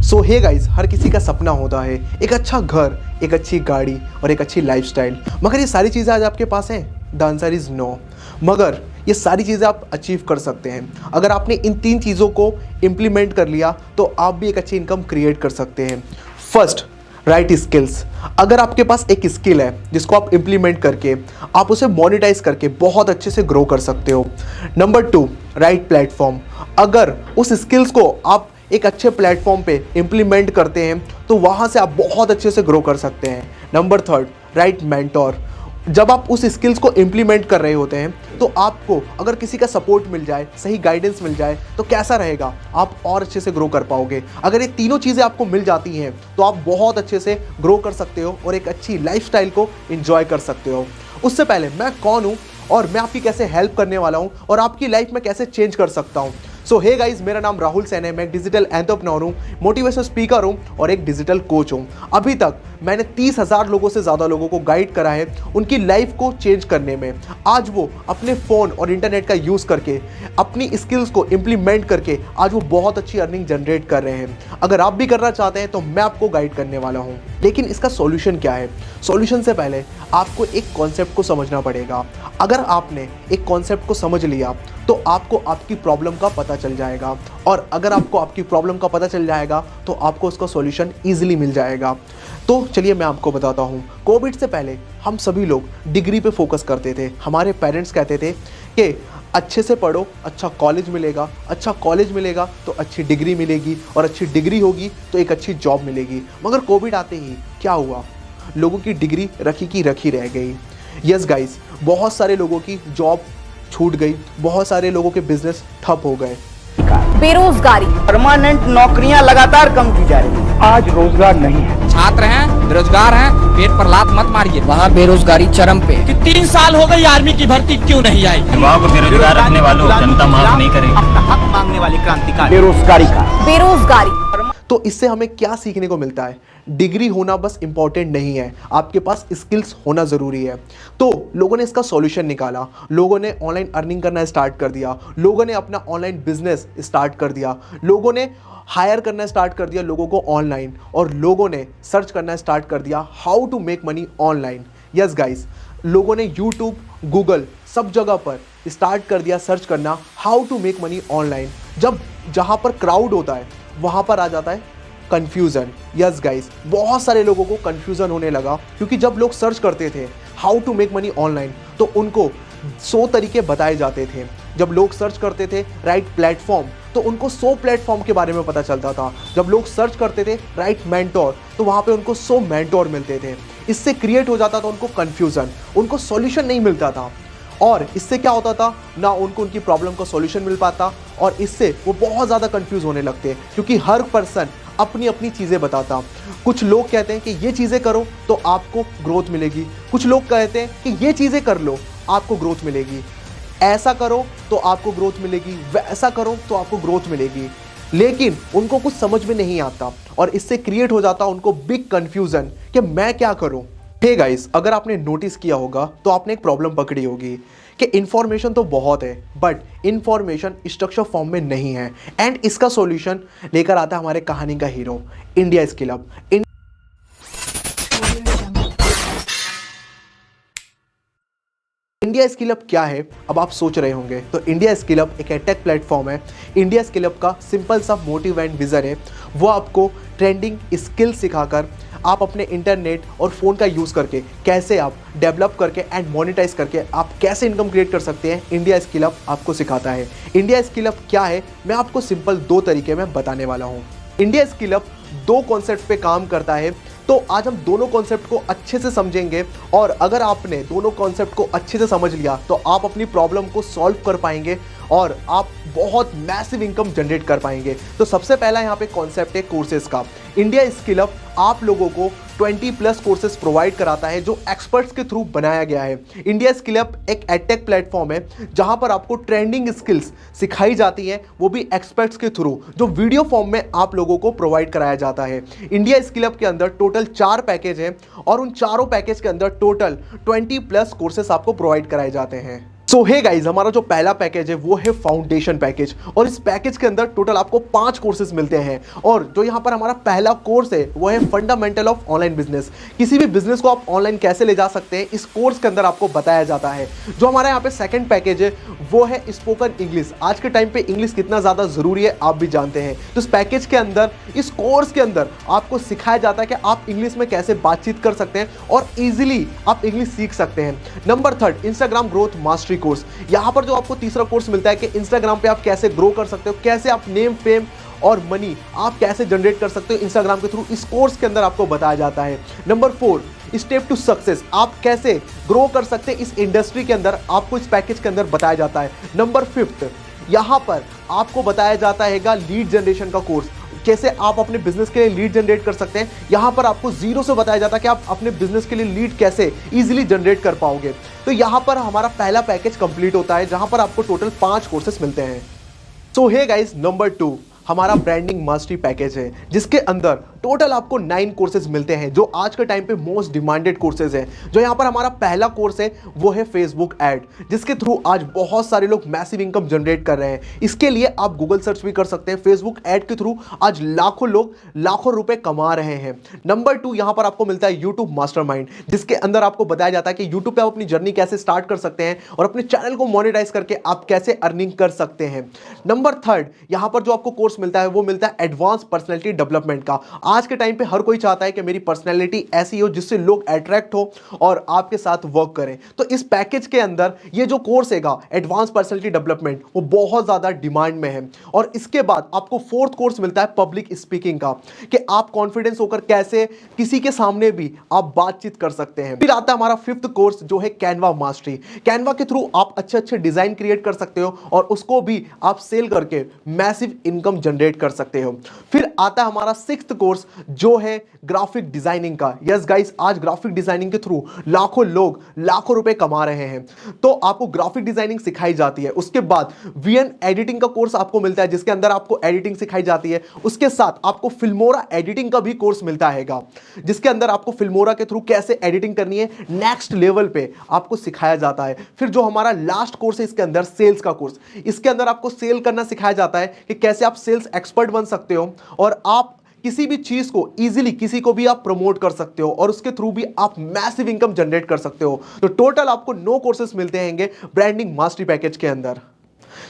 सो hey guys, हर किसी का सपना होता है एक अच्छा घर, एक अच्छी गाड़ी और एक अच्छी लाइफस्टाइल। मगर ये सारी चीज़ें आज आपके पास हैं? The answer is no. मगर ये सारी चीज़ें आप अचीव कर सकते हैं अगर आपने इन 3 चीज़ों को इम्प्लीमेंट कर लिया, तो आप भी एक अच्छी इनकम क्रिएट कर सकते हैं। First, right skills. अगर आपके पास एक स्किल है जिसको आप इम्प्लीमेंट करके आप उसे मोनेटाइज करके बहुत अच्छे से ग्रो कर सकते हो। Number 2, right platform. अगर उस स्किल्स को आप एक अच्छे प्लेटफॉर्म पे इम्प्लीमेंट करते हैं तो वहाँ से आप बहुत अच्छे से ग्रो कर सकते हैं। Number 3, right mentor. जब आप उस स्किल्स को इम्प्लीमेंट कर रहे होते हैं तो आपको अगर किसी का सपोर्ट मिल जाए, सही गाइडेंस मिल जाए, तो कैसा रहेगा, आप और अच्छे से ग्रो कर पाओगे। अगर ये तीनों चीज़ें आपको मिल जाती हैं तो आप बहुत अच्छे से ग्रो कर सकते हो और एक अच्छी लाइफस्टाइल को एंजॉय कर सकते हो। उससे पहले मैं कौन हूँ और मैं आपकी कैसे हेल्प करने वाला हूँ और आपकी लाइफ में कैसे चेंज कर सकता हूँ। सो हे गाइस, मेरा नाम राहुल सैन है। मैं एक डिजिटल एंटरप्रेन्योर हूँ, मोटिवेशनल स्पीकर हूँ और एक डिजिटल कोच हूँ। अभी तक मैंने 30,000 लोगों से ज़्यादा लोगों को गाइड करा है उनकी लाइफ को चेंज करने में। आज वो अपने फ़ोन और इंटरनेट का यूज़ करके अपनी स्किल्स को इम्प्लीमेंट करके आज वो बहुत अच्छी अर्निंग जनरेट कर रहे हैं। अगर आप भी करना चाहते हैं तो मैं आपको गाइड करने वाला हूँ। लेकिन इसका सॉल्यूशन क्या है? सॉल्यूशन से पहले आपको एक कॉन्सेप्ट को समझना पड़ेगा। अगर आपने एक कॉन्सेप्ट को समझ लिया तो आपको आपकी प्रॉब्लम का पता चल जाएगा, और अगर आपको आपकी प्रॉब्लम का पता चल जाएगा तो आपको उसका सॉल्यूशन ईजिली मिल जाएगा। तो चलिए मैं आपको बताता हूँ। कोविड से पहले हम सभी लोग डिग्री पे फोकस करते थे। हमारे पेरेंट्स कहते थे कि अच्छे से पढ़ो, अच्छा कॉलेज मिलेगा, अच्छा कॉलेज मिलेगा तो अच्छी डिग्री मिलेगी, और अच्छी डिग्री होगी तो एक अच्छी जॉब मिलेगी। मगर कोविड आते ही क्या हुआ? लोगों की डिग्री रखी की रखी रह गई। यस गाइस, बहुत सारे लोगों की जॉब छूट गई, बहुत सारे लोगों के बिजनेस ठप हो गए। बेरोजगारी, परमानेंट नौकरियां लगातार कम की जा रही हैं। आज रोजगार नहीं है। छात्र हैं, बेरोजगार हैं, पेट पर लात मत मारिए। वहाँ बेरोजगारी चरम पे। कि 3 साल हो गई आर्मी की भर्ती क्यों नहीं आई? युवाओं को बेरोजगार रखने वालों जनता माफ नहीं करेगी। अपना हक मांगने वाले क्रांतिकारी बेरोजगारी का। बेरोजगारी। तो इससे हमें क्या सीखने को मिलता है? डिग्री होना बस इंपॉर्टेंट नहीं है, आपके पास स्किल्स होना ज़रूरी है। तो लोगों ने इसका सॉल्यूशन निकाला, लोगों ने ऑनलाइन अर्निंग करना स्टार्ट कर दिया, लोगों ने अपना ऑनलाइन बिजनेस स्टार्ट कर दिया, लोगों ने हायर करना स्टार्ट कर दिया लोगों को ऑनलाइन, और लोगों ने सर्च करना स्टार्ट कर दिया how to make money online. Yes guys, लोगों ने यूट्यूब, गूगल, सब जगह पर स्टार्ट कर दिया सर्च करना how to make money online. जब जहाँ पर क्राउड होता है वहाँ पर आ जाता है कन्फ्यूज़न। यस गाइस, बहुत सारे लोगों को कन्फ्यूज़न होने लगा, क्योंकि जब लोग सर्च करते थे how to make money online तो उनको 100 तरीके बताए जाते थे। जब लोग सर्च करते थे राइट प्लेटफॉर्म तो उनको 100 प्लेटफॉर्म के बारे में पता चलता था। जब लोग सर्च करते थे राइट मेंटोर तो वहाँ पे उनको 100 मेंटोर मिलते थे। इससे क्रिएट हो जाता था उनको कन्फ्यूज़न, उनको सॉल्यूशन नहीं मिलता था, और इससे क्या होता था ना उनको उनकी प्रॉब्लम का सॉल्यूशन मिल पाता, और इससे वो बहुत ज़्यादा कंफ्यूज होने लगते, क्योंकि हर पर्सन अपनी अपनी चीज़ें बताता। कुछ लोग कहते हैं कि ये चीज़ें करो तो आपको ग्रोथ मिलेगी, कुछ लोग कहते हैं कि ये चीज़ें कर लो आपको ग्रोथ मिलेगी, ऐसा करो तो आपको ग्रोथ मिलेगी, वैसा करो तो आपको ग्रोथ मिलेगी। लेकिन उनको कुछ समझ में नहीं आता, और इससे क्रिएट हो जाता उनको बिग कन्फ्यूज़न कि मैं क्या करूँ। हे गाइस, अगर आपने नोटिस किया होगा तो आपने एक प्रॉब्लम पकड़ी होगी कि इन्फॉर्मेशन तो बहुत है बट इन्फॉर्मेशन स्ट्रक्चर फॉर्म में नहीं है। एंड इसका सॉल्यूशन लेकर आता है हमारे कहानी का hero, India skill hub. India skill hub क्या है, अब आप सोच रहे होंगे। तो इंडिया स्किल हब एक एडटेक प्लेटफॉर्म है। इंडिया स्किल हब का सिंपल सा मोटिव एंड विजन है, वो आपको ट्रेंडिंग स्किल सिखाकर आप अपने इंटरनेट और फ़ोन का यूज़ करके कैसे आप डेवलप करके एंड मोनेटाइज करके आप कैसे इनकम क्रिएट कर सकते हैं, इंडिया स्किल हब आपको सिखाता है। इंडिया स्किल हब क्या है, मैं आपको सिंपल 2 तरीके में बताने वाला हूँ। इंडिया स्किल हब 2 कॉन्सेप्ट पे काम करता है, तो आज हम दोनों कॉन्सेप्ट को अच्छे से समझेंगे, और अगर आपने दोनों कॉन्सेप्ट को अच्छे से समझ लिया तो आप अपनी प्रॉब्लम को सॉल्व कर पाएंगे और आप बहुत मैसिव इनकम जनरेट कर पाएंगे। तो सबसे पहला यहाँ पे कॉन्सेप्ट है कोर्सेज का। इंडिया स्किल हब आप लोगों को 20+ कोर्सेज प्रोवाइड कराता है जो एक्सपर्ट्स के थ्रू बनाया गया है। इंडिया स्किल हब एक एडटेक प्लेटफॉर्म है जहां पर आपको ट्रेंडिंग स्किल्स सिखाई जाती हैं, वो भी एक्सपर्ट्स के थ्रू, जो वीडियो फॉर्म में आप लोगों को प्रोवाइड कराया जाता है। इंडिया स्किल हब के अंदर टोटल 4 पैकेज हैं, और उन चारों पैकेज के अंदर टोटल 20+ कोर्सेज आपको प्रोवाइड कराए जाते हैं। सो हे गाइज, हमारा जो पहला पैकेज है वो है फाउंडेशन पैकेज, और इस पैकेज के अंदर टोटल आपको 5 कोर्सेज मिलते हैं। और जो यहाँ पर हमारा पहला कोर्स है वो है फंडामेंटल ऑफ ऑनलाइन बिजनेस। किसी भी बिजनेस को आप ऑनलाइन कैसे ले जा सकते हैं इस कोर्स के अंदर आपको बताया जाता है। जो हमारा यहाँ पे सेकंड पैकेज है वो है स्पोकन इंग्लिश। आज के टाइम पे इंग्लिश कितना ज़्यादा ज़रूरी है आप भी जानते हैं, तो इस पैकेज के अंदर, इस कोर्स के अंदर आपको सिखाया जाता है कि आप इंग्लिश में कैसे बातचीत कर सकते हैं और ईजिली आप इंग्लिश सीख सकते हैं। Number 3, Instagram growth mastery course. यहां पर जो आपको तीसरा कोर्स मिलता है कि इंस्टाग्राम पे आप कैसे ग्रो कर सकते हो, कैसे आप नेम, फेम और मनी आप कैसे जनरेट कर सकते हो इंस्टाग्राम के थ्रू, इस कोर्स के अंदर आपको बताया जाता है। Number 4, step to success. आप कैसे ग्रो कर सकते हैं इस इंडस्ट्री के अंदर, आपको इस पैकेज के अंदर बताया जाता है। नंबर 5, यहां पर आपको बताया जाता है लीड जनरेशन का कोर्स। कैसे आप अपने बिजनेस के लिए लीड जनरेट कर सकते हैं। यहां पर आपको जीरो से बताया जाता है कि आप अपने बिजनेस के लिए लीड कैसे इजीली जनरेट कर पाओगे। तो यहां पर हमारा पहला पैकेज कंप्लीट होता है जहां पर आपको टोटल 5 कोर्सेस मिलते हैं। सो हे गाइस, नंबर 2 हमारा ब्रांडिंग मास्टरी पैकेज है, जिसके अंदर टोटल आपको 9 कोर्सेज मिलते हैं, जो आज के टाइम पे मोस्ट डिमांडेड कोर्सेज हैं। जो यहाँ पर हमारा पहला कोर्स है वो है फेसबुक ऐड, जिसके थ्रू आज बहुत सारे लोग मैसिव इनकम जनरेट कर रहे हैं। इसके लिए आप गूगल सर्च भी कर सकते हैं। फेसबुक ऐड के थ्रू आज लाखों लोग लाखों रुपए कमा रहे हैं। नंबर 2 यहाँ पर आपको मिलता है यूट्यूब मास्टरमाइंड, जिसके अंदर आपको बताया जाता है कि यूट्यूब पे आप अपनी जर्नी कैसे स्टार्ट कर सकते हैं और अपने चैनल को मोनेटाइज करके आप कैसे अर्निंग कर सकते हैं। नंबर 3 यहाँ पर जो आपको कोर्स मिलता है वो मिलता है एडवांस पर्सनैलिटी डेवलपमेंट का। आज के टाइम पे हर कोई चाहता है कि मेरी पर्सनैलिटी ऐसी हो जिससे लोग अट्रैक्ट हो और आपके साथ वर्क करें। तो इस पैकेज के अंदर ये जो कोर्स हैगा एडवांस पर्सनैलिटी डेवलपमेंट, वो बहुत ज्यादा डिमांड में है। और इसके बाद आपको 4th कोर्स मिलता है पब्लिक स्पीकिंग का, कि आप कॉन्फिडेंस होकर कैसे किसी के सामने भी आप बातचीत कर सकते हैं। फिर आता है हमारा 5th कोर्स जो है कैनवा मास्टरी। कैनवा के थ्रू आप अच्छे अच्छे डिजाइन क्रिएट कर सकते हो और उसको भी आप सेल करके मैसिव इनकम जनरेट कर सकते हो। फिर आता है हमारा 6th कोर्स जो है ग्राफिक डिजाइनिंग का। यस गाइस, आज ग्राफिक डिजाइनिंग के थ्रू लाखों लोग लाखों रुपए कमा रहे हैं, तो आपको ग्राफिक डिजाइनिंग सिखाई जाती है। उसके बाद वीएन एडिटिंग का कोर्स आपको मिलता है, जिसके अंदर आपको एडिटिंग सिखाई जाती है। उसके साथ आपको फिल्मोरा एडिटिंग का भी कोर्स मिलता है, जिसके अंदर आपको फिल्मोरा के थ्रू कैसे एडिटिंग करनी है नेक्स्ट लेवल पे आपको सिखाया जाता है। फिर जो हमारा लास्ट कोर्स है इसके अंदर सेल्स का कोर्स, इसके अंदर आपको सेल करना सिखाया जाता है कि कैसे आप सेल्स एक्सपर्ट बन सकते हो और आप किसी भी चीज को इजीली किसी को भी आप प्रमोट कर सकते हो और उसके थ्रू भी आप मैसिव इनकम जनरेट कर सकते हो। तो टोटल आपको 9 कोर्सेज मिलते हैं ब्रांडिंग मास्टरी पैकेज के अंदर।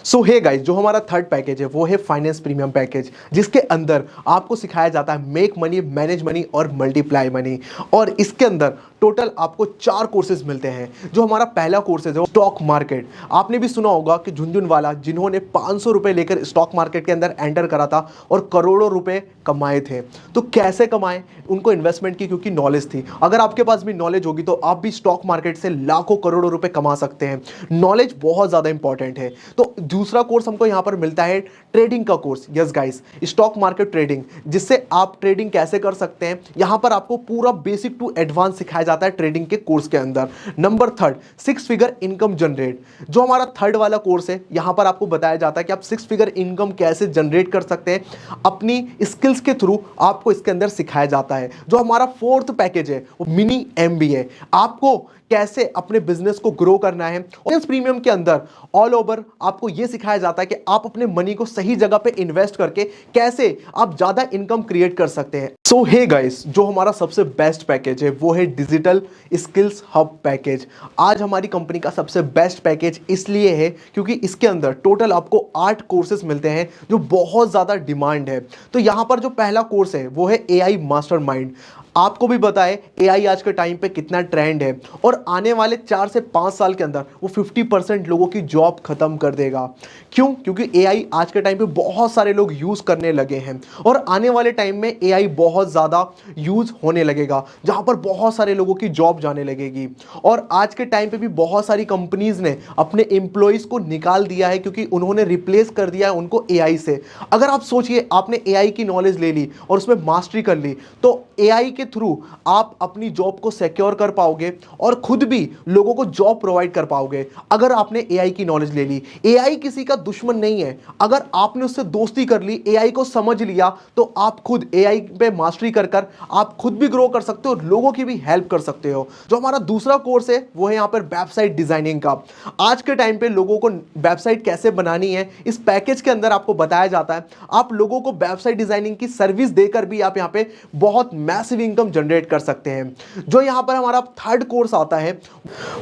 सो हे गाइस, जो हमारा 3rd पैकेज है वो है फाइनेंस प्रीमियम पैकेज, जिसके अंदर आपको सिखाया जाता है मेक मनी, मैनेज मनी और मल्टीप्लाई मनी। और इसके अंदर टोटल आपको 4 कोर्सेज मिलते हैं। जो हमारा पहला कोर्स है जो स्टॉक मार्केट, आपने भी सुना होगा कि झुनझुनवाला जिन्होंने 500 रुपए लेकर स्टॉक मार्केट के अंदर एंटर करा था और करोड़ों रुपए कमाए थे। तो कैसे कमाए? उनको इन्वेस्टमेंट की क्योंकि नॉलेज थी। अगर आपके पास भी नॉलेज होगी तो आप भी स्टॉक मार्केट से लाखों करोड़ों रुपए कमा सकते हैं। नॉलेज बहुत ज़्यादा इंपॉर्टेंट है। तो दूसरा कोर्स हमको यहाँ पर मिलता है ट्रेडिंग का course. Yes guys, stock market trading, जिससे आप ट्रेडिंग कैसे कर सकते हैं, यहाँ पर आपको पूरा बेसिक टू एडवांस सिखाया जाता है ट्रेडिंग के कोर्स के अंदर। नंबर 3 6 फिगर इनकम जनरेट, जो हमारा 3rd वाला कोर्स है, यहाँ पर आपको बताया जाता है कि आप 6 फिगर इनकम कैसे जनरेट कर सकते हैं अपनी स्किल्स के थ्रू, आपको इसके अंदर सिखाया जाता है। जो हमारा 4th पैकेज है वो मिनी MBA, आपको कैसे अपने बिजनेस को ग्रो करना है। फाइनेंस प्रीमियम के अंदर ऑल ओवर आपको यह सिखाया जाता है कि आप अपने मनी को सही जगह पे इन्वेस्ट करके कैसे आप ज्यादा इनकम क्रिएट कर सकते हैं। सो हे गाइस, जो हमारा सबसे बेस्ट पैकेज है वो है डिजिटल स्किल्स हब पैकेज। आज हमारी कंपनी का सबसे बेस्ट पैकेज इसलिए है क्योंकि इसके अंदर टोटल आपको 8 कोर्सेज मिलते हैं जो बहुत ज्यादा डिमांड है। तो यहां पर जो पहला कोर्स है वो है AI मास्टरमाइंड। आपको भी बताए AI आज के टाइम पे कितना ट्रेंड है और आने वाले 4 से 5 साल के अंदर वो 50% लोगों की जॉब खत्म कर देगा। क्यों? क्योंकि AI आज के टाइम पे बहुत सारे लोग यूज करने लगे हैं और आने वाले टाइम में AI बहुत ज़्यादा यूज होने लगेगा, जहाँ पर बहुत सारे लोगों की जॉब जाने लगेगी। और आज के टाइम पे भी बहुत सारी कंपनीज ने अपने एम्प्लॉयज़ को निकाल दिया है क्योंकि उन्होंने रिप्लेस कर दिया है उनको AI से। अगर आप सोचिए, आपने AI की नॉलेज ले ली और उसमें मास्टरी कर ली, तो AI के थ्रू आप अपनी जॉब को सिक्योर कर पाओगे और खुद भी लोगों को जॉब प्रोवाइड कर पाओगे। अगर आपने एआई की नॉलेज ले ली, एआई किसी का दुश्मन नहीं है। अगर आपने उससे दोस्ती कर ली, एआई को समझ लिया, तो आप खुद एआई पे मास्टरी कर कर आप खुद भी ग्रो कर सकते हो और लोगों की भी हेल्प कर सकते हो। जो हमारा दूसरा कोर्स है वो है यहाँ पर वेबसाइट डिजाइनिंग का। आज के टाइम पे लोगों को वेबसाइट कैसे बनानी है इस पैकेज के अंदर आपको बताया जाता है। आप लोगों को वेबसाइट डिजाइनिंग की सर्विस देकर भी आप यहाँ पे बहुत मैसिव इनकम जनरेट कर सकते हैं। जो यहाँ पर हमारा थर्ड कोर्स आता है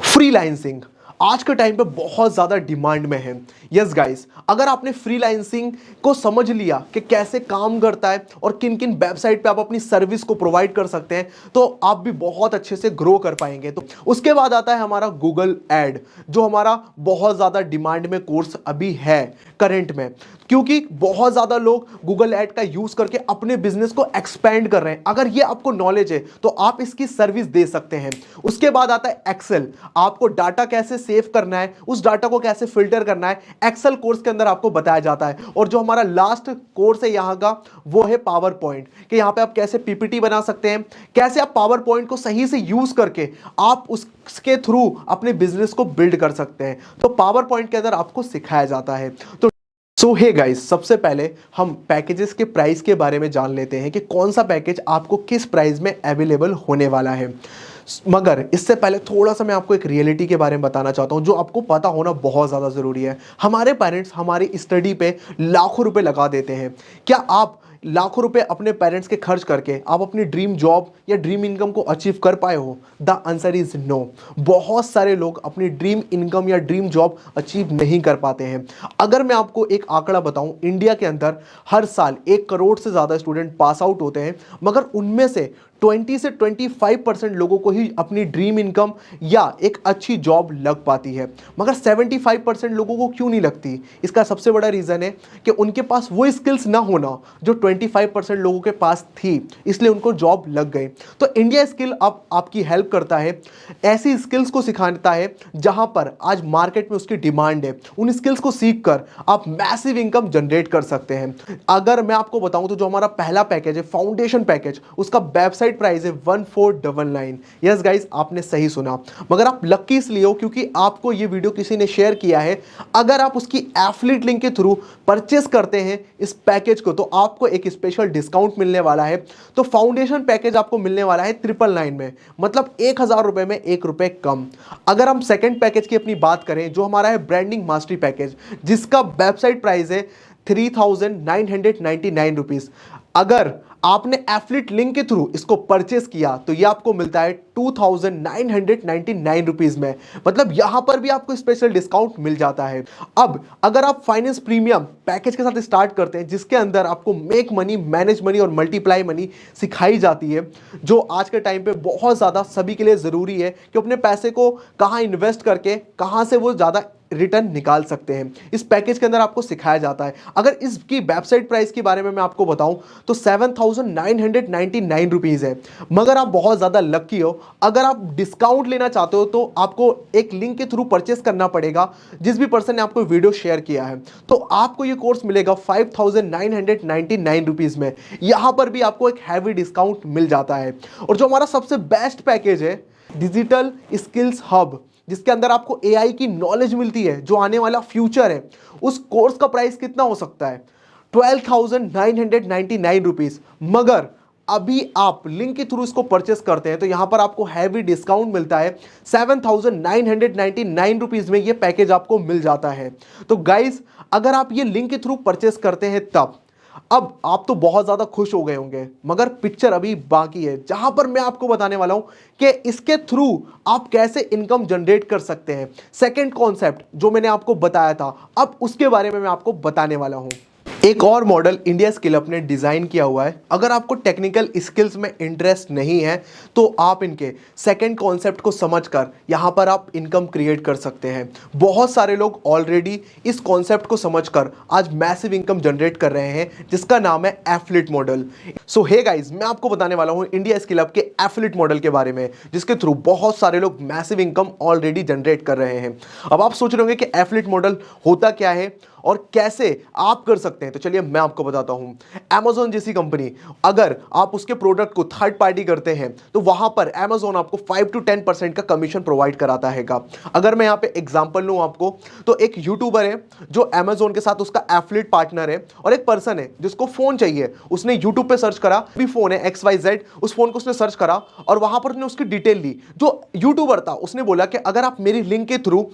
फ्रीलांसिंग, आज के टाइम पे बहुत ज़्यादा डिमांड में है। यस गाइस, अगर आपने फ्रीलांसिंग को समझ लिया कि कैसे काम करता है और किन किन वेबसाइट पे आप अपनी सर्विस को प्रोवाइड कर सकते हैं, तो आप भी बहुत अच्छे से ग्रो कर पाएंगे। तो उसके बाद आता है हमारा गूगल एड, जो हमारा बहुत ज़्यादा डिमांड में कोर्स अभी है करंट में, क्योंकि बहुत ज़्यादा लोग गूगल एड का यूज़ करके अपने बिजनेस को एक्सपेंड कर रहे हैं। अगर ये आपको नॉलेज है तो आप इसकी सर्विस दे सकते हैं। उसके बाद आता है एक्सेल, आपको डाटा कैसे सेव करना है, उस डाटा को कैसे फिल्टर करना है, एक्सेल कोर्स के अंदर आपको बताया जाता है। और जो हमारा लास्ट कोर्स है यहाँ का वो है पावर पॉइंट, कि यहाँ पे आप कैसे पीपीटी बना सकते हैं, कैसे आप पावर पॉइंट को सही से यूज़ करके आप उसके थ्रू अपने बिजनेस को बिल्ड कर सकते हैं। तो पावर पॉइंट के अंदर आपको सिखाया जाता है। तो सो हे गाइस, सबसे पहले हम पैकेजेस के प्राइस के बारे में जान लेते हैं कि कौन सा पैकेज आपको किस प्राइस में अवेलेबल होने वाला है। मगर इससे पहले थोड़ा सा मैं आपको एक रियलिटी के बारे में बताना चाहता हूं, जो आपको पता होना बहुत ज़्यादा ज़रूरी है। हमारे पेरेंट्स हमारी स्टडी पे लाखों रुपए लगा देते हैं। क्या आप लाखों रुपए अपने पेरेंट्स के खर्च करके आप अपनी ड्रीम जॉब या ड्रीम इनकम को अचीव कर पाए हो? The answer is no. बहुत सारे लोग अपनी ड्रीम इनकम या ड्रीम जॉब अचीव नहीं कर पाते हैं। अगर मैं आपको एक आंकड़ा बताऊं, इंडिया के अंदर हर साल 1 करोड़ से ज़्यादा स्टूडेंट पास आउट होते हैं, मगर उनमें से 20 से 25% लोगों को ही अपनी ड्रीम इनकम या एक अच्छी जॉब लग पाती है। मगर 75% लोगों को क्यों नहीं लगती? इसका सबसे बड़ा रीज़न है कि उनके पास वो स्किल्स ना होना जो 25% लोगों के पास थी, इसलिए उनको जॉब लग गई। तो इंडिया स्किल अब आपकी हेल्प करता है, ऐसी स्किल्स को सिखाता है जहां पर आज मार्केट में उसकी डिमांड है। उन स्किल्स को सीख कर आप मैसिव इनकम जनरेट कर सकते हैं। अगर मैं आपको बताऊं तो जो हमारा पहला पैकेज है फाउंडेशन पैकेज, उसका वेबसाइट प्राइस है 1499। यस गाइस, आपने सही सुना। मगर आप लक्की इसलिए हो क्योंकि आपको ये वीडियो किसी ने शेयर किया है। अगर आप उसकी एफिलिएट लिंक के थ्रू परचेस करते हैं इस पैकेज को, तो आपको एक स्पेशल डिस्काउंट मिलने वाला है। तो फाउंडेशन पैकेज आपको मिलने वाला है 999 में, मतलब 1000 रुपए में 1 रुपए कम। अगर हम सेकेंड पैकेज की अपनी बात करें, जो हमारा है ब्रांडिंग मास्टरी पैकेज, जिसका वेबसाइट प्राइस है 3999 रुपीज़। अगर आपने एफिलिएट लिंक के थ्रू इसको परचेस किया तो ये आपको मिलता है 2999 रुपीज़ में, मतलब यहां पर भी आपको स्पेशल डिस्काउंट मिल जाता है। अब अगर आप फाइनेंस प्रीमियम पैकेज के साथ स्टार्ट करते हैं, जिसके अंदर आपको मेक मनी, मैनेज मनी और मल्टीप्लाई मनी सिखाई जाती है, जो आज के टाइम पे बहुत ज़्यादा सभी के लिए ज़रूरी है कि अपने पैसे को कहाँ इन्वेस्ट करके कहाँ से वो ज़्यादा रिटर्न निकाल सकते हैं, इस पैकेज के अंदर आपको सिखाया जाता है। अगर इसकी वेबसाइट प्राइस के बारे में मैं आपको बताऊं तो 7999 रुपीज़ है। मगर आप बहुत ज़्यादा लकी हो, अगर आप डिस्काउंट लेना चाहते हो तो आपको एक लिंक के थ्रू परचेस करना पड़ेगा, जिस भी पर्सन ने आपको वीडियो शेयर किया है। तो आपको ये कोर्स मिलेगा 5999 रुपीज़ में। यहाँ पर भी आपको एक हैवी डिस्काउंट मिल जाता है। और जो हमारा सबसे बेस्ट पैकेज है डिजिटल स्किल्स हब, जिसके अंदर आपको एआई की नॉलेज मिलती है, जो आने वाला फ्यूचर है, उस कोर्स का प्राइस कितना हो सकता है? 12,999 रुपीज़। मगर अभी आप लिंक के थ्रू इसको परचेस करते हैं तो यहां पर आपको हैवी डिस्काउंट मिलता है, 7,999 रुपीज़ में ये पैकेज आपको मिल जाता है। तो गाइज, अगर आप ये लिंक के थ्रू परचेस करते हैं तब अब आप तो बहुत ज़्यादा खुश हो गए होंगे, मगर पिक्चर अभी बाकी है, जहां पर मैं आपको बताने वाला हूं कि इसके थ्रू आप कैसे इनकम जनरेट कर सकते हैं। सेकंड कॉन्सेप्ट जो मैंने आपको बताया था, अब उसके बारे में मैं आपको बताने वाला हूं। एक और मॉडल इंडिया स्किल अप ने डिज़ाइन किया हुआ है। अगर आपको टेक्निकल स्किल्स में इंटरेस्ट नहीं है तो आप इनके सेकंड कॉन्सेप्ट को समझकर यहाँ पर आप इनकम क्रिएट कर सकते हैं। बहुत सारे लोग ऑलरेडी इस कॉन्सेप्ट को समझकर आज मैसिव इनकम जनरेट कर रहे हैं, जिसका नाम है एफिलिएट मॉडल। सो हे गाइज, मैं आपको बताने वाला हूँ इंडिया स्किल अप के एफिलिएट मॉडल के बारे में, जिसके थ्रू बहुत सारे लोग मैसिव इनकम ऑलरेडी जनरेट कर रहे हैं। अब आप सोच रहे होंगे कि एफिलिएट मॉडल होता क्या है और कैसे आप कर सकते हैं, तो चलिए मैं आपको बताता हूं। Amazon जैसी कंपनी, अगर आप उसके प्रोडक्ट को थर्ड पार्टी करते हैं तो वहां पर Amazon आपको 5 to 10% का कमीशन प्रोवाइड कराता है। अगर मैं यहां पे एग्जांपल लूं आपको, तो एक यूट्यूबर है जो Amazon के साथ उसका एफिलिएट पार्टनर है, और एक पर्सन है जिसको फोन चाहिए, उसने यूट्यूब पे सर्च करा, भी फोन है XYZ, उस फोन को उसने सर्च करा और वहां पर उसने उसकी डिटेल ली। जो यूट्यूबर था उसने बोला कि अगर आप मेरी लिंक के थ्रू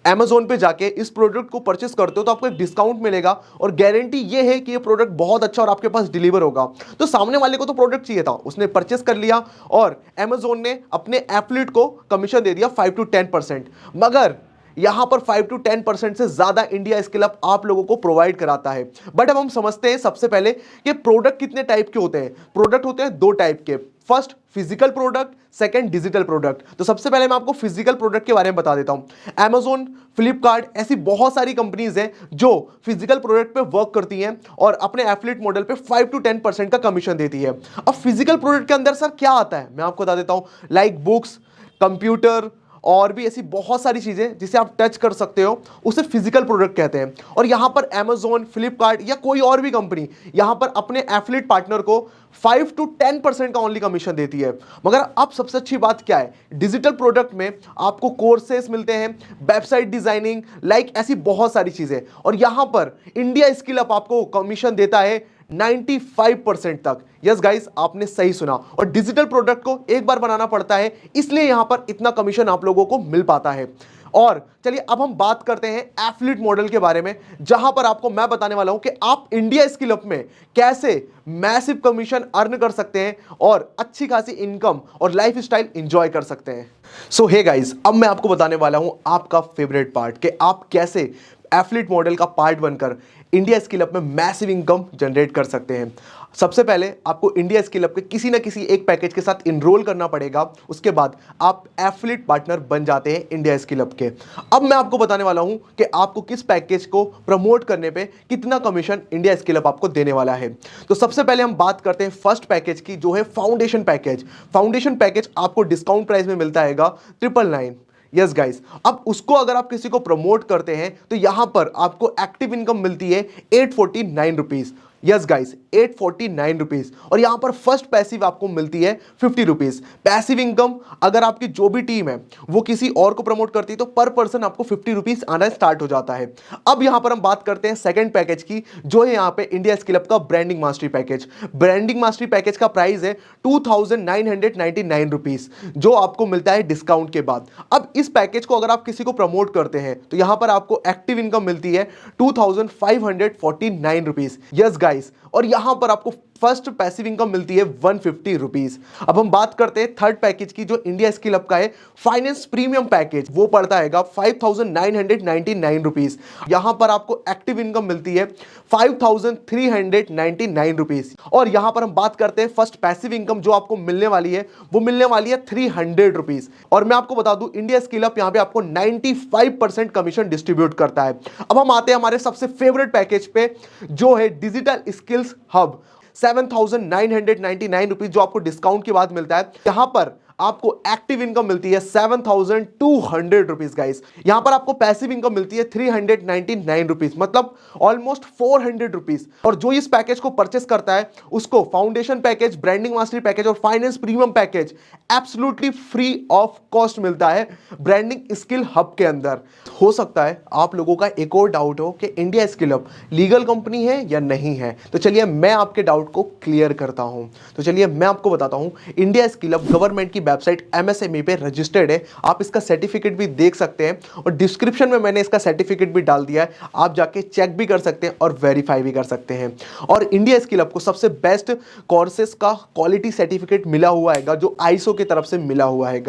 Amazon पे जाके इस प्रोडक्ट को परचेस करते हो तो आपको एक डिस्काउंट मिलेगा, और गारंटी ये है कि ये प्रोडक्ट बहुत अच्छा और आपके पास डिलीवर होगा। तो सामने वाले को तो प्रोडक्ट चाहिए था, उसने परचेस कर लिया और Amazon ने अपने एफिलिएट को कमीशन दे दिया 5 to 10%। मगर यहां पर 5 to 10% से ज्यादा इंडिया स्किल अप आप लोगों को प्रोवाइड कराता है। बट अब हम समझते हैं सबसे पहले कि प्रोडक्ट कितने टाइप के होते हैं। प्रोडक्ट होते हैं दो टाइप के, first physical product, second digital product. तो सबसे पहले मैं आपको फिजिकल प्रोडक्ट के बारे में बता देता हूं। Amazon, फ्लिपकार्ट, ऐसी बहुत सारी कंपनीज हैं जो फिजिकल प्रोडक्ट पे वर्क करती हैं और अपने एफिलिएट मॉडल पे 5 to 10% का कमीशन देती है। अब फिजिकल प्रोडक्ट के अंदर सर क्या आता है, मैं आपको बता देता हूं। लाइक बुक्स, कंप्यूटर और भी ऐसी बहुत सारी चीजें जिसे आप टच कर सकते हो, उसे फिजिकल प्रोडक्ट कहते हैं। और यहां पर Amazon, फ्लिपकार्ट या कोई और भी कंपनी यहां पर अपने एफिलिएट पार्टनर को 5 to 10% का ओनली कमीशन देती है। मगर अब सबसे अच्छी बात क्या है, डिजिटल प्रोडक्ट में आपको कोर्सेस मिलते हैं, वेबसाइट डिजाइनिंग, लाइक ऐसी बहुत सारी चीजें, और यहां पर इंडिया स्किल अप आपको कमीशन देता है 95% तक। यस गाइस, आपने सही सुना। और डिजिटल प्रोडक्ट को एक बार बनाना पड़ता है, इसलिए यहां पर इतना कमीशन आप लोगों को मिल पाता है। और चलिए अब हम बात करते हैं एफिलिएट मॉडल के बारे में, जहां पर आपको मैं बताने वाला हूं कि आप इंडिया स्किल अप में कैसे मैसिव कमीशन अर्न कर सकते हैं और अच्छी खासी इनकम और लाइफ स्टाइल इंजॉय कर सकते हैं। सो हे गाइस, अब मैं आपको बताने वाला हूं आपका फेवरेट पार्ट कि आप कैसे एफिलिएट मॉडल का पार्ट बनकर इंडिया स्किल अप में मैसिव इनकम जनरेट कर सकते हैं। सबसे पहले आपको इंडिया स्किल अप के किसी ना किसी एक पैकेज के साथ इनरोल करना पड़ेगा, उसके बाद आप एफिलिएट पार्टनर बन जाते हैं इंडिया स्किल अप के। अब मैं आपको बताने वाला हूं कि आपको किस पैकेज को प्रमोट करने पे कितना कमीशन इंडिया स्किल अप आपको देने वाला है। तो सबसे पहले हम बात करते हैं फर्स्ट पैकेज की, जो है फाउंडेशन पैकेज। फाउंडेशन पैकेज आपको डिस्काउंट प्राइस में मिलता है 999। यस गाइस, अब उसको अगर आप किसी को प्रमोट करते हैं तो यहां पर आपको एक्टिव इनकम मिलती है 849 रुपीज। Yes guys, 849 rupees. और यहां पर फर्स्ट पैसिव आपको मिलती है 50 रुपीज। पैसिव इनकम अगर आपकी जो भी टीम है वो किसी और को प्रमोट करती है तो पर पर्सन आपको 50 रुपीज आना स्टार्ट हो जाता है। अब यहां पर हम बात करते हैं सेकंड पैकेज की, जो है यहां पे इंडिया स्किल अप का branding mastery package. Branding mastery package का प्राइस है 2999 रुपीज, जो आपको मिलता है डिस्काउंट के बाद। अब इस पैकेज को अगर आप किसी को प्रमोट करते हैं तो यहां पर आपको एक्टिव इनकम मिलती है 2549 रुपीज। यस गाइस, और यहां पर आपको फर्स्ट पैसिव इनकम मिलती है 150 रुपीज। अब हम बात करते हैं थर्ड पैकेज की, जो इंडिया स्किल अप का है फाइनेंस प्रीमियम पैकेज। वो पड़ता है 5999 रुपीज। यहां पर आपको एक्टिव इनकम मिलती है 5399 रुपीज। और यहां पर हम बात करते हैं फर्स्ट पैसिव इनकम जो आपको मिलने वाली है, वो मिलने वाली है 300 रुपीज। और मैं आपको बता दूं, इंडिया स्किल अप यहां पे आपको 95% कमीशन डिस्ट्रीब्यूट करता है। अब हम आते हैं हमारे सबसे फेवरेट पैकेज पे, जो है डिजिटल स्किल्स हब। 7999 रुपीज जो आपको डिस्काउंट के बाद मिलता है। यहां पर आपको एक्टिव इनकम मिलती है 7200 रुपीज गाइस। यहां पर आपको पैसिव इनकम मिलती है 399 रुपीज, मतलब ऑलमोस्ट 400 रुपीज। और जो इस पैकेज को परचेस करता है उसको foundation package, branding mastery package और finance premium package absolutely free of cost मिलता है ब्रांडिंग स्किल हब के अंदर। हो सकता है आप लोगों का एक और डाउट हो कि India skill hub legal company है या नहीं है, तो चलिए मैं आपके डाउट को क्लियर करता हूं। तो चलिए मैं आपको बताता हूं, इंडिया स्किल हब गवर्नमेंट की वेबसाइट MSME पे रजिस्टर्ड है। आप इसका सर्टिफिकेट भी देख सकते हैं और डिस्क्रिप्शन में मैंने इसका सर्टिफिकेट भी डाल दिया है, आप जाके चेक भी कर सकते हैं और वेरीफाई भी कर सकते हैं। और इंडिया स्किल हब को सबसे बेस्ट कोर्सेज का क्वालिटी सर्टिफिकेट मिला हुआ है, जो ISO की तरफ से मिला हुआ है।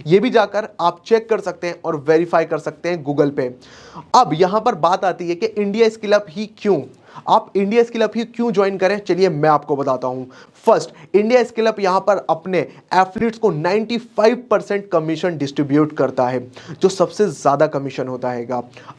ये भी जाकर आप चेक कर सकते हैं और वेरीफाई कर सकते हैं गूगल पे। अब यहां पर बात आती है कि इंडिया स्किल हब ही क्यों, आप इंडिया स्किल अप ही क्यों ज्वाइन करें, चलिए मैं आपको बताता हूं। फर्स्ट, इंडिया स्किल अप यहाँ पर अपने एथलीट्स को 95% कमीशन डिस्ट्रीब्यूट करता है, जो सबसे ज़्यादा कमीशन होता है।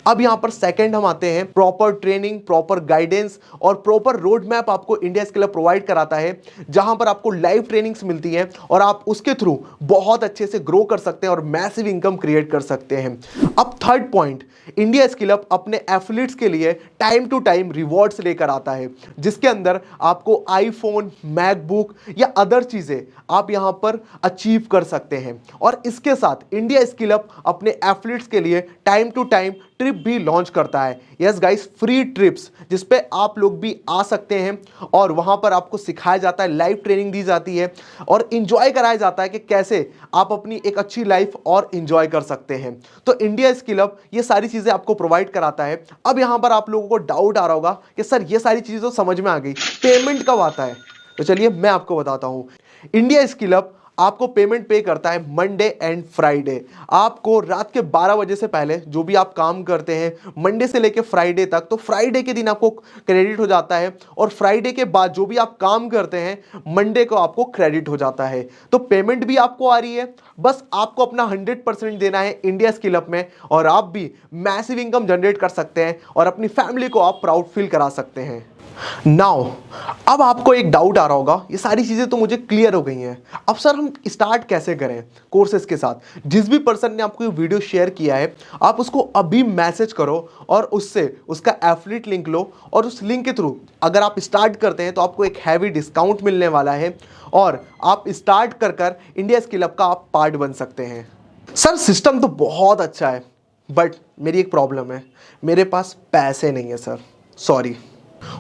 अब यहाँ पर सेकंड हम आते हैं, प्रॉपर ट्रेनिंग, प्रॉपर गाइडेंस और प्रॉपर रोड मैप आपको इंडिया स्किल अप प्रोवाइड कराता है, जहाँ पर आपको लाइव ट्रेनिंग्स मिलती हैं और आप उसके थ्रू बहुत अच्छे से ग्रो कर सकते हैं और मैसिव इनकम क्रिएट कर सकते हैं। अब third point, India skill up अपने एथलीट्स के लिए टाइम टू टाइम रिवॉर्ड्स लेकर आता है, जिसके अंदर आपको आईफोन, मैकबुक या अदर चीज़ें आप यहां पर अचीव कर सकते हैं। और इसके साथ इंडिया स्किल अप अपने एथलीट्स के लिए टाइम टू टाइम ट्रिप भी लॉन्च करता है। यस गाइस, फ्री ट्रिप्स जिस पे आप लोग भी आ सकते हैं और वहां पर आपको सिखाया जाता है, लाइव ट्रेनिंग दी जाती है और इंजॉय कराया जाता है कि कैसे आप अपनी एक अच्छी लाइफ और इंजॉय कर सकते हैं। तो इंडिया स्किल अप ये सारी चीज़ें आपको प्रोवाइड कराता है। अब यहां पर आप लोगों को डाउट आ रहा होगा कि सर ये सारी चीज़ें तो समझ में आ गई, पेमेंट कब आता है? तो चलिए मैं आपको बताता हूं। इंडिया स्किल अप आपको पेमेंट पे करता है मंडे एंड फ्राइडे। आपको रात के 12 बजे से पहले जो भी आप काम करते हैं मंडे से लेके फ्राइडे तक, तो फ्राइडे के दिन आपको क्रेडिट हो जाता है और फ्राइडे के बाद जो भी आप काम करते हैं मंडे को आपको क्रेडिट हो जाता है। तो पेमेंट भी आपको आ रही है, बस आपको अपना 100% देना है इंडिया स्किल अप में और आप भी मैसिव इनकम जनरेट कर सकते हैं और अपनी फैमिली को आप प्राउड फील करा सकते हैं। नाउ अब आपको एक डाउट आ रहा होगा, ये सारी चीज़ें तो मुझे क्लियर हो गई हैं, अब सर हम स्टार्ट कैसे करें कोर्सेज के साथ? जिस भी पर्सन ने आपको ये वीडियो शेयर किया है, आप उसको अभी मैसेज करो और उससे उसका एफिलिएट लिंक लो और उस लिंक के थ्रू अगर आप स्टार्ट करते हैं तो आपको एक हैवी डिस्काउंट मिलने वाला है और आप स्टार्ट कर कर इंडिया स्किल अप का आप पार्ट बन सकते हैं। सर सिस्टम तो बहुत अच्छा है बट मेरी एक प्रॉब्लम है, मेरे पास पैसे नहीं है सर, सॉरी।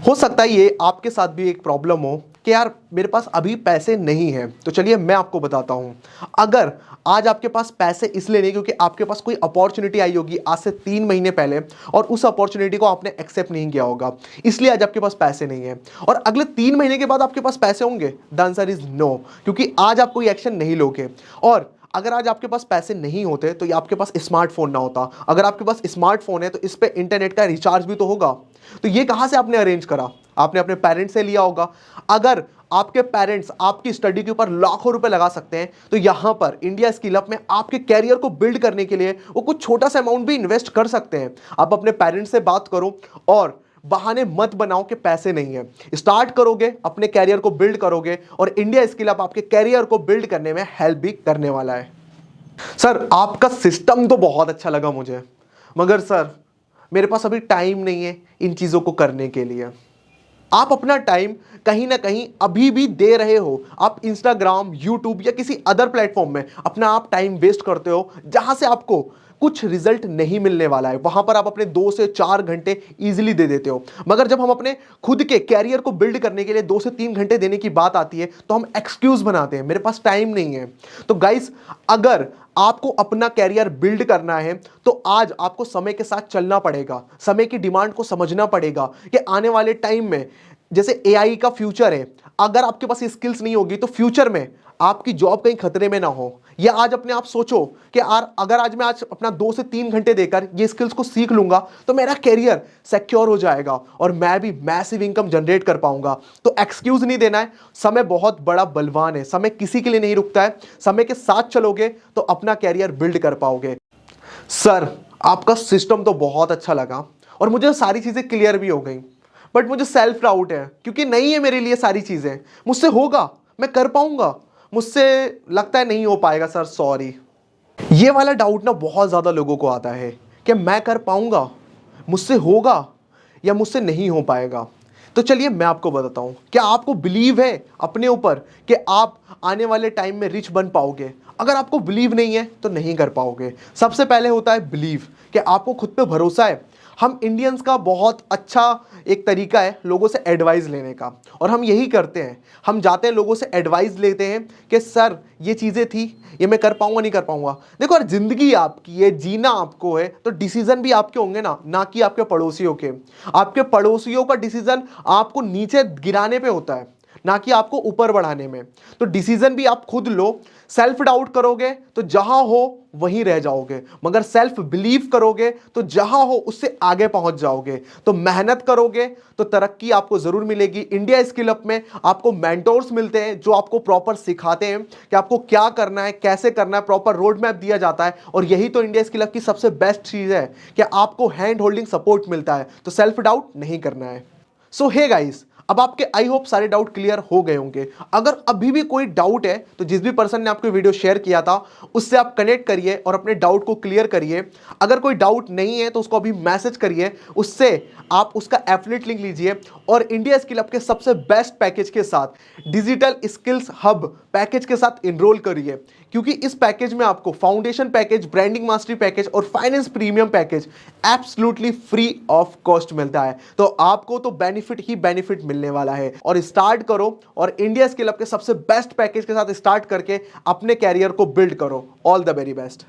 हो सकता है ये आपके साथ भी एक प्रॉब्लम हो कि यार मेरे पास अभी पैसे नहीं हैं। तो चलिए मैं आपको बताता हूं, अगर आज आपके पास पैसे इसलिए नहीं क्योंकि आपके पास कोई अपॉर्चुनिटी आई होगी आज से 3 महीने पहले और उस अपॉर्चुनिटी को आपने एक्सेप्ट नहीं किया होगा, इसलिए आज आपके पास पैसे नहीं है, और अगले 3 महीने के बाद आपके पास पैसे होंगे? द आंसर इज नो, क्योंकि आज आप कोई एक्शन नहीं लोगे। और अगर आज आपके पास पैसे नहीं होते तो ये आपके पास स्मार्टफोन ना होता, अगर आपके पास स्मार्टफोन है तो इस पे इंटरनेट का रिचार्ज भी तो होगा। तो ये कहां से आपने अरेंज करा? आपने अपने पेरेंट्स से लिया होगा। अगर आपके पेरेंट्स आपकी स्टडी के ऊपर लाखों रुपए लगा सकते हैं तो यहां पर इंडिया स्किल अप में आपके कैरियर को बिल्ड करने के लिए वो कुछ छोटा सा अमाउंट भी इन्वेस्ट कर सकते हैं। आप अपने पेरेंट्स से बात करो और बहाने मत बनाओ कि पैसे नहीं है, स्टार्ट करोगे, अपने कैरियर को बिल्ड करोगे और इंडिया स्किल अप आपके कैरियर को बिल्ड करने में हेल्प भी करने वाला है। सर आपका सिस्टम तो बहुत अच्छा लगा मुझे, मगर सर मेरे पास अभी टाइम नहीं है इन चीज़ों को करने के लिए। आप अपना टाइम कहीं ना कहीं अभी भी दे रहे हो, आप इंस्टाग्राम, यूट्यूब या किसी अदर प्लेटफॉर्म में अपना आप टाइम वेस्ट करते हो जहां से आपको कुछ रिजल्ट नहीं मिलने वाला है। वहां पर आप अपने 2 से 4 घंटे इजीली दे देते हो, मगर जब हम अपने खुद के कैरियर को बिल्ड करने के लिए 2 से 3 घंटे देने की बात आती है तो हम एक्सक्यूज बनाते हैं, मेरे पास टाइम नहीं है। तो गाइस, अगर आपको अपना कैरियर बिल्ड करना है तो आज आपको समय के साथ चलना पड़ेगा, समय की डिमांड को समझना पड़ेगा कि आने वाले टाइम में जैसे एआई का फ्यूचर है, अगर आपके पास स्किल्स नहीं होगी तो फ्यूचर में आपकी जॉब कहीं खतरे में ना हो। या आज अपने आप सोचो कि यार अगर आज मैं अपना 2 से 3 घंटे देकर ये स्किल्स को सीख लूंगा तो मेरा कैरियर सिक्योर हो जाएगा और मैं भी मैसिव इनकम जनरेट कर पाऊंगा। तो एक्सक्यूज नहीं देना है, समय बहुत बड़ा बलवान है, समय किसी के लिए नहीं रुकता है, समय के साथ चलोगे तो अपना कैरियर बिल्ड कर पाओगे। सर आपका सिस्टम तो बहुत अच्छा लगा और मुझे सारी चीज़ें क्लियर भी हो गई, बट मुझे सेल्फ डाउट है क्योंकि नहीं है मेरे लिए सारी चीज़ें। मुझसे होगा, मैं कर पाऊंगा, मुझसे लगता है नहीं हो पाएगा सर, सॉरी। ये वाला डाउट ना बहुत ज़्यादा लोगों को आता है कि मैं कर पाऊंगा, मुझसे होगा या मुझसे नहीं हो पाएगा। तो चलिए मैं आपको बताता हूँ, क्या आपको बिलीव है अपने ऊपर कि आप आने वाले टाइम में रिच बन पाओगे? अगर आपको बिलीव नहीं है तो नहीं कर पाओगे। सबसे पहले होता है बिलीव, कि आपको खुद पे भरोसा है। हम इंडियंस का बहुत अच्छा एक तरीका है लोगों से एडवाइस लेने का, और हम यही करते हैं, हम जाते हैं लोगों से एडवाइस लेते हैं कि सर ये चीज़ें थी, ये मैं कर पाऊंगा नहीं कर पाऊंगा। देखो यार, ज़िंदगी आपकी है, जीना आपको है, तो डिसीजन भी आपके होंगे ना कि आपके पड़ोसियों के। आपके पड़ोसियों का डिसीजन आपको नीचे गिराने पे होता है, ना कि आपको ऊपर बढ़ाने में। तो डिसीजन भी आप खुद लो। सेल्फ डाउट करोगे तो जहां हो वहीं रह जाओगे, मगर सेल्फ बिलीव करोगे तो जहां हो उससे आगे पहुंच जाओगे। तो मेहनत करोगे तो तरक्की आपको जरूर मिलेगी। इंडिया स्किल अप में आपको मेंटोर्स मिलते हैं जो आपको प्रॉपर सिखाते हैं कि आपको क्या करना है, कैसे करना है, प्रॉपर रोड मैप दिया जाता है। और यही तो इंडिया स्किल अप की सबसे बेस्ट चीज है कि आपको हैंड होल्डिंग सपोर्ट मिलता है। तो सेल्फ डाउट नहीं करना है। सो हे गाइस, अब आपके आई होप सारे डाउट क्लियर हो गए होंगे। अगर अभी भी कोई डाउट है तो जिस भी पर्सन ने आपको वीडियो शेयर किया था उससे आप कनेक्ट करिए और अपने डाउट को क्लियर करिए। अगर कोई डाउट नहीं है तो उसको अभी मैसेज करिए, उससे आप उसका एफिलिएट लिंक लीजिए और इंडिया स्किल अप के सबसे बेस्ट पैकेज के साथ डिजिटल स्किल्स हब पैकेज के साथ इनरोल करिए, क्योंकि इस पैकेज में आपको foundation package, branding mastery package और finance premium package absolutely free of cost मिलता है। तो आपको तो बेनिफिट ही बेनिफिट मिलने वाला है। और स्टार्ट करो और इंडिया स्किल अप के सबसे बेस्ट पैकेज के साथ स्टार्ट करके अपने कैरियर को बिल्ड करो। All the very best.